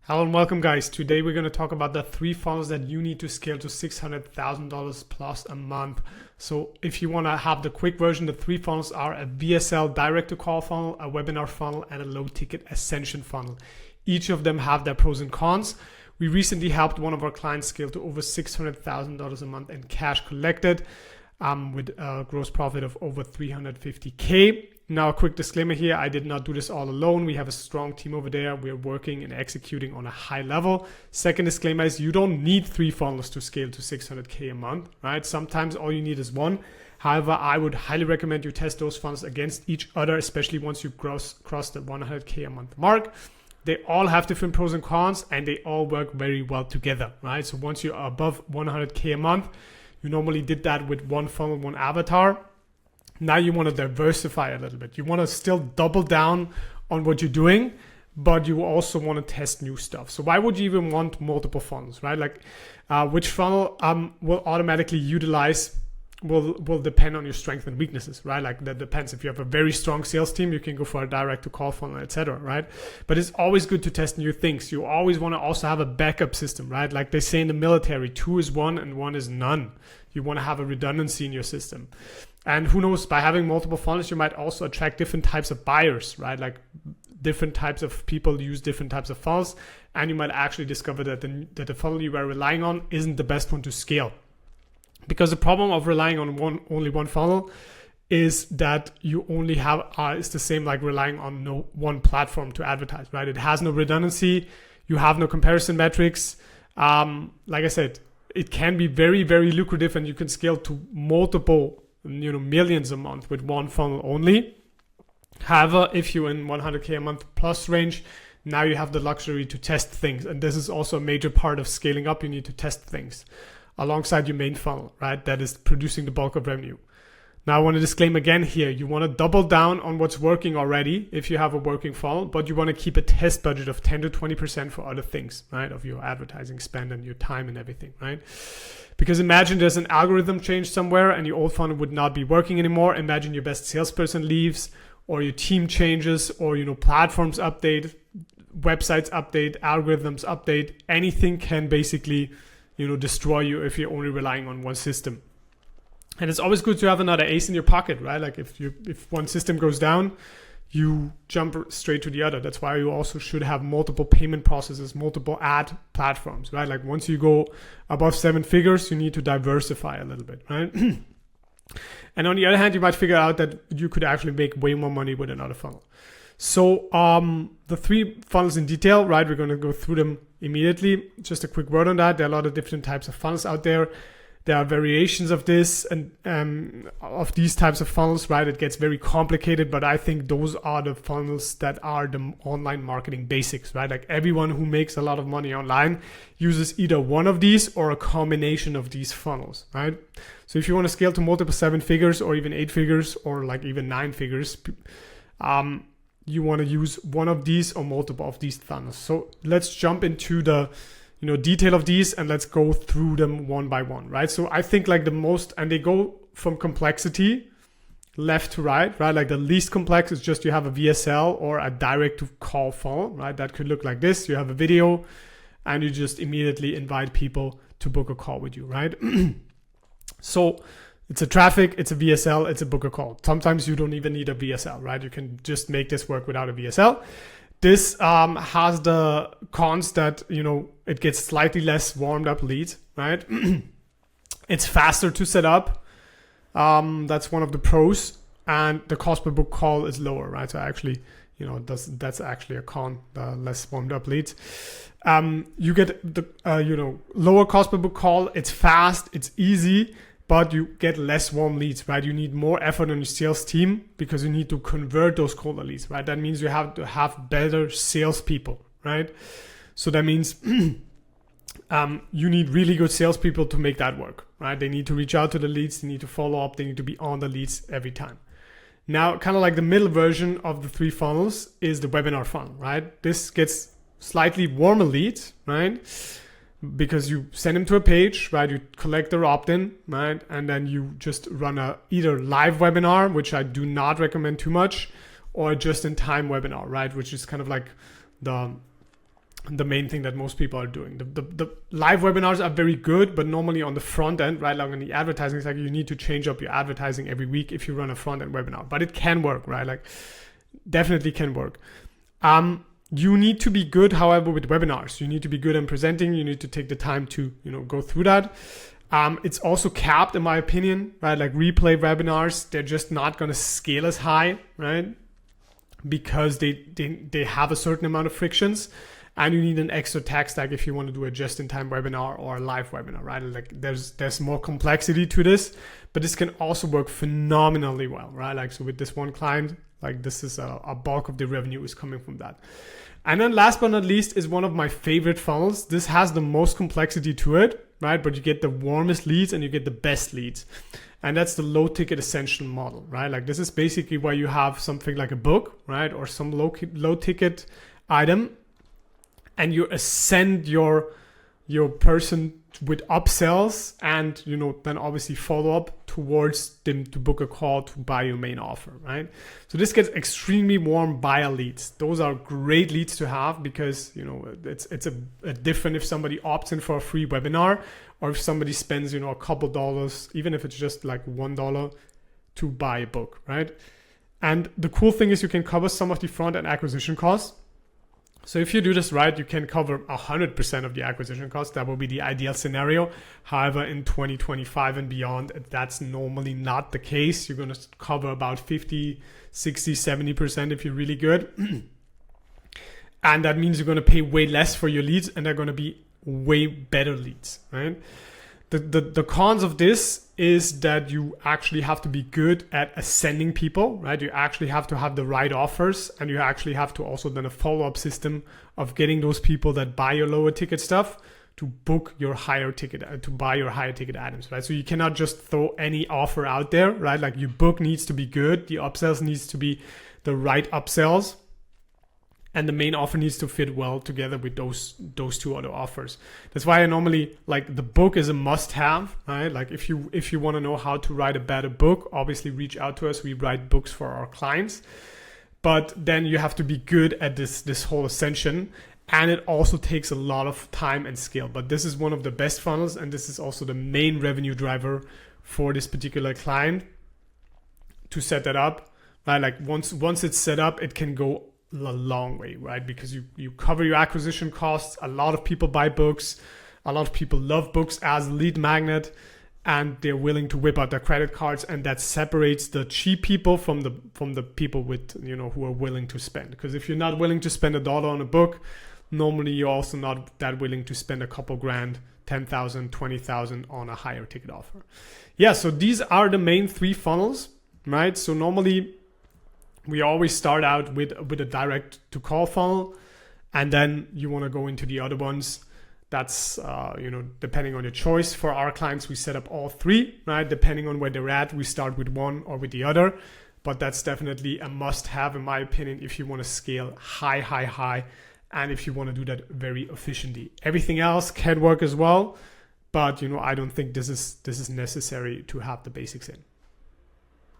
Hello and welcome, guys. Today we're going to talk about the three funnels that you need to scale to $600,000 plus a month. So if you want to have the quick version, the three funnels are a VSL direct to call funnel, a webinar funnel, and a low ticket ascension funnel. Each of them have their pros and cons. We recently helped one of our clients scale to over $600,000 a month in cash collected with a gross profit of over 350K. Now, a quick disclaimer here, I did not do this all alone. We have a strong team over there. We're working and executing on a high level. Second disclaimer is you don't need three funnels to scale to 600K a month, right? Sometimes all you need is one. However, I would highly recommend you test those funnels against each other, especially once you cross the 100K a month mark. They all have different pros and cons, and they all work very well together, right? So once you're above 100K a month, you normally did that with one funnel, one avatar. Now you want to diversify a little bit. You want to still double down on what you're doing, but you also want to test new stuff. So why would you even want multiple funnels, right? Like which funnel will automatically utilize will depend on your strengths and weaknesses, right? Like that depends. If you have a very strong sales team, you can go for a direct to call funnel, etc., right? But it's always good to test new things. You always want to also have a backup system, right? Like they say in the military, 2 is 1 and 1 is none. You want to have a redundancy in your system. And who knows, by having multiple funnels, you might also attract different types of buyers, right? Like different types of people use different types of funnels. And you might actually discover that the funnel you are relying on isn't the best one to scale. Because the problem of relying on only one funnel is that you only have, it's the same like relying on no one platform to advertise, right? It has no redundancy. You have no comparison metrics. Like I said, it can be very, very lucrative and you can scale to multiple millions a month with one funnel only. However, if you're in 100K a month plus range, now you have the luxury to test things. And this is also a major part of scaling up. You need to test things alongside your main funnel, right? That is producing the bulk of revenue. Now, I want to disclaim again here, you want to double down on what's working already if you have a working funnel, but you want to keep a test budget of 10 to 20% for other things, right? Of your advertising spend and your time and everything, right? Because imagine there's an algorithm change somewhere and your old funnel would not be working anymore. Imagine your best salesperson leaves or your team changes or, platforms update, websites update, algorithms update. Anything can basically, destroy you if you're only relying on one system. And it's always good to have another ace in your pocket, right? Like if one system goes down, you jump straight to the other. That's why you also should have multiple payment processes, multiple ad platforms, right? Like once you go above 7 figures, you need to diversify a little bit, right? And on the other hand, you might figure out that you could actually make way more money with another funnel. So the three funnels in detail, right? We're going to go through them immediately. Just a quick word on that. There are a lot of different types of funnels out there. There are variations of this and of these types of funnels, right? It gets very complicated, but I think those are the funnels that are the online marketing basics, right? Like everyone who makes a lot of money online uses either one of these or a combination of these funnels, right? So if you want to scale to multiple 7 figures or even 8 figures or like even 9 figures, you want to use one of these or multiple of these funnels. So let's jump into the detail of these and let's go through them one by one, right? So I think like the most, and they go from complexity left to right? Like the least complex is just you have a VSL or a direct to call funnel, right? That could look like this. You have a video and you just immediately invite people to book a call with you, right? So it's a traffic, it's a VSL, it's a book a call. Sometimes you don't even need a VSL, right? You can just make this work without a VSL. This has the cons that, it gets slightly less warmed up leads, right? It's faster to set up. That's one of the pros. And the cost per book call is lower, right? So actually, that's actually a con, the less warmed up leads. You get the, lower cost per book call. It's fast, it's easy, but you get less warm leads, right? You need more effort on your sales team because you need to convert those cold leads, right? That means you have to have better salespeople, right? So that means you need really good salespeople to make that work, right? They need to reach out to the leads, they need to follow up, they need to be on the leads every time. Now, kind of like the middle version of the three funnels is the webinar funnel, right? This gets slightly warmer leads, right? Because you send them to a page, right? You collect their opt-in, right? And then you just run a either live webinar, which I do not recommend too much, or just-in-time webinar, right? Which is kind of like the the main thing that most people are doing. The live webinars are very good, but normally on the front end, right, like on the advertising side, you need to change up your advertising every week if you run a front end webinar. But it can work, right? Like definitely can work. You need to be good, however, with webinars. You need to be good in presenting. You need to take the time to, go through that. It's also capped, in my opinion, right? Like replay webinars, they're just not going to scale as high, right? Because they have a certain amount of frictions, and you need an extra tech stack if you want to do a just-in-time webinar or a live webinar, right? Like there's more complexity to this, but this can also work phenomenally well, right? Like, so with this one client, like this is a bulk of the revenue is coming from that. And then last but not least is one of my favorite funnels. This has the most complexity to it, right? But you get the warmest leads and you get the best leads. And that's the low ticket essential model, right? Like this is basically where you have something like a book, right? Or some low ticket item, and you ascend your person with upsells, and then obviously follow up towards them to book a call to buy your main offer, right? So this gets extremely warm buyer leads. Those are great leads to have because it's a different if somebody opts in for a free webinar or if somebody spends a couple dollars, even if it's just like $1 to buy a book, right? And the cool thing is you can cover some of the front end acquisition costs. So if you do this right, you can cover 100% of the acquisition costs. That will be the ideal scenario. However, in 2025 and beyond, that's normally not the case. You're going to cover about 50, 60, 70% if you're really good. And that means you're going to pay way less for your leads, and they're going to be way better leads, right? The cons of this is that you actually have to be good at ascending people, right? You actually have to have the right offers, and you actually have to also then a follow-up system of getting those people that buy your lower ticket stuff to book your higher ticket, to buy your higher ticket items, right? So you cannot just throw any offer out there, right? Like your book needs to be good. The upsells needs to be the right upsells. And the main offer needs to fit well together with those two other offers. That's why I normally like the book is a must-have, right? Like if you want to know how to write a better book, obviously reach out to us. We write books for our clients, but then you have to be good at this whole ascension, and it also takes a lot of time and skill. But this is one of the best funnels, and this is also the main revenue driver for this particular client to set that up, right? Like once it's set up, it can go a long way, right? Because you cover your acquisition costs. A lot of people buy books. A lot of people love books as a lead magnet, and they're willing to whip out their credit cards, and that separates the cheap people from the people with who are willing to spend. Because if you're not willing to spend $1 on a book, normally you're also not that willing to spend a couple grand, 10,000, 20,000 on a higher ticket offer. Yeah, so these are the main three funnels, right? So normally we always start out with a direct to call funnel, and then you want to go into the other ones. That's depending on your choice. For our clients, we set up all three, right? Depending on where they're at, we start with one or with the other. But that's definitely a must-have, in my opinion, if you want to scale high, and if you want to do that very efficiently. Everything else can work as well, but I don't think this is necessary to have the basics in.